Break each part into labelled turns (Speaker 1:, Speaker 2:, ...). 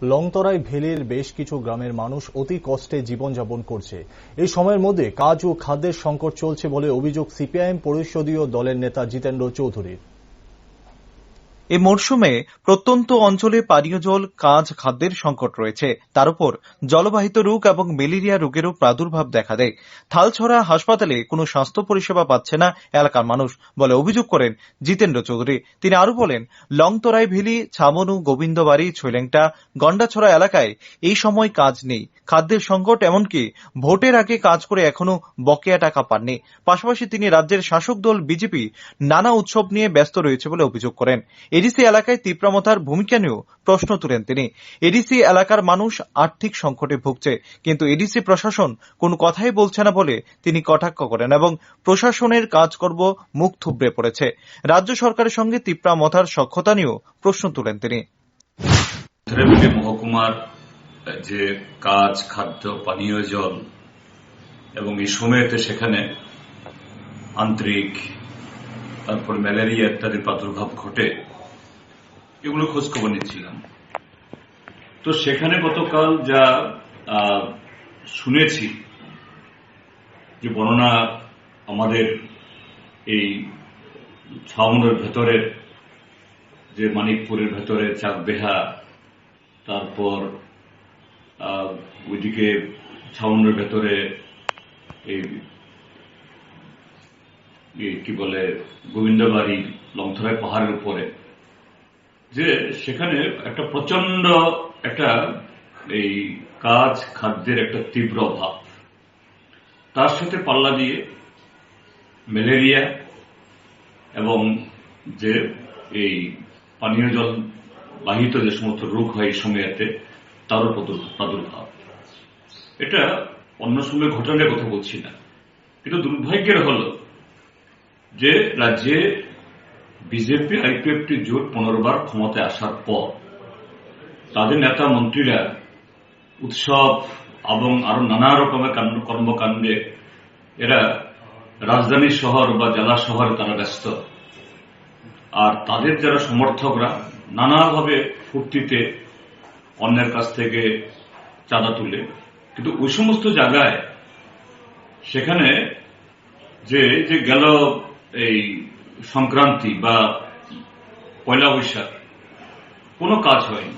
Speaker 1: লংতরাই ভ্যালির বেশ কিছু গ্রামের মানুষ অতি কষ্টে জীবনযাপন করছে। এই সময়ের মধ্যে কাজ ও খাদ্যের সংকট চলছে বলে অভিযোগ সিপিআইএম পরিষদীয় দলের নেতা জিতেন্দ্র চৌধুরীর।
Speaker 2: এই মরশুমে প্রত্যন্ত অঞ্চলে পানীয় জল, কাঁচ, খাদ্যের সংকট রয়েছে। তার উপর জলবাহিত রোগ এবং ম্যালেরিয়া রোগেরও প্রাদুর্ভাব দেখা দেয়। থালছড়া হাসপাতালে কোনো স্বাস্থ্য পরিষেবা পাচ্ছে না এলাকার মানুষ বলে অভিযোগ করেন জিতেন্দ্র চৌধুরী। তিনি আরো বলেন, লংতরাই ভ্যালি, ছামনু, গোবিন্দবাড়ি, ছৈলেংটা, গন্ডাছড়া এলাকায় এই সময় কাজ নেই, খাদ্যের সংকট, এমনকি ভোটের আগে কাজ করে এখনো বকেয়া টাকা পাননি। পাশাপাশি তিনি রাজ্যের শাসক দল বিজেপি নানা উৎসব নিয়ে ব্যস্ত রয়েছে বলে অভিযোগ করেন। এডিসি এলাকায় তীব্রমতার ভূমিকা নিয়েও প্রশ্ন তুলেন তিনি। এডিসি এলাকার মানুষ আর্থিক সংকটে ভুগছে, কিন্তু এডিসি প্রশাসন কোনো কথাই বলছে না বলে তিনি কটাক্ষ করেন এবং প্রশাসনের কাজকর্ম মুখ থুবড়ে পড়েছে। রাজ্য সরকারের সঙ্গে তীব্রমতার সখ্যতা নিয়েও প্রশ্ন তুলেন তিনি।
Speaker 3: মহকুমার যে কাজ, খাদ্য, পানীয় জল এবং এই সময়তে সেখানে আন্তরিক, তারপর ম্যালেরিয়া ইত্যাদির প্রাদুর্ভাব ঘটে, এগুলো খোঁজ খবর নিচ্ছিলাম। তো সেখানে গতকাল যা শুনেছি যে বর্ণনা, আমাদের এই ছাউনের ভেতরের যে মানিকপুরের ভেতরে চাকবেহা, তারপর ওইদিকে ছাউনের ভেতরে এই কি বলে গোবিন্দবাড়ি, লংথরাই পাহাড়ের উপরে, যে সেখানে একটা প্রচন্ড একটা এই কাজ, খাদ্যের একটা তীব্র অভাব, তার সাথে পাল্লা দিয়ে ম্যালেরিয়া এবং যে এই পানীয় জল বাহিত যে সমস্ত রোগ হয় এই সময়তে, তারও প্রাদুর্ভাব। এটা অন্য সময় ঘটনার কথা বলছি না, কিন্তু দুর্ভাগ্যের হল যে রাজ্যে বিজেপি আইপিএফটি জোট 15 বার ক্ষমতায় আসার পর তাদের নেতা মন্ত্রীরা উৎসব এবং আরো নানা রকমের কর্মকাণ্ডে এরা রাজধানী শহর বা জেলা শহরে তারা ব্যস্ত, আর তাদের যারা সমর্থকরা নানাভাবে ফুর্তিতে অন্যের কাছ থেকে চাঁদা তুলে। কিন্তু ওই সমস্ত জায়গায় সেখানে যে গেল এই সংক্রান্তি বা পয়লা বৈশাখ কোনো কাজ হয়নি।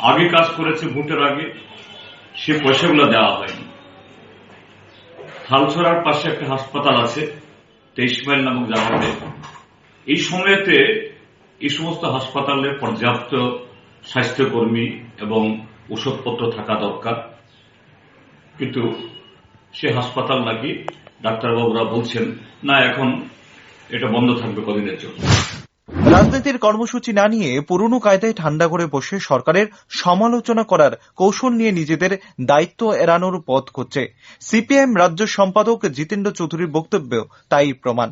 Speaker 3: আগে কাজ করেছে ভোটের আগে, সে পয়সাগুলো দেওয়া হয়নি। থালছড়ার পাশে একটা হাসপাতাল আছে 23 মাইল নামক জায়গাতে, এই সময়তে এই সমস্ত হাসপাতালে পর্যাপ্ত স্বাস্থ্যকর্মী এবং ওষুধপত্র থাকা দরকার, কিন্তু সে হাসপাতাল নাকি ডাক্তারবাবুরা বলছেন না, এখন এটা বন্ধ থাকবে কদিনের জন্য।
Speaker 2: রাজনীতির কর্মসূচি না নিয়ে পুরনো কায়দায় ঠান্ডা করে বসে সরকারের সমালোচনা করার কৌশল নিয়ে নিজেদের দায়িত্ব এড়ানোর পথ খুঁজছে সিপিআইএম রাজ্য সম্পাদক জিতেন্দ্র চৌধুরীর বক্তব্য তাই প্রমাণ।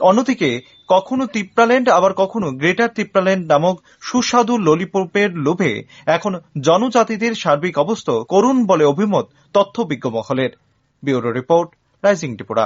Speaker 2: অন্যদিকে কখনো তিপ্রাল্যান্ড, আবার কখনো গ্রেটার তিপ্রাল্যান্ড নামক সুস্বাদু ললিপপের লোভে এখন জনজাতিদের সার্বিক অবস্থা করুণ বলে অভিমত তথ্যবিজ্ঞ মহলের। Bureau report, rising Tripura.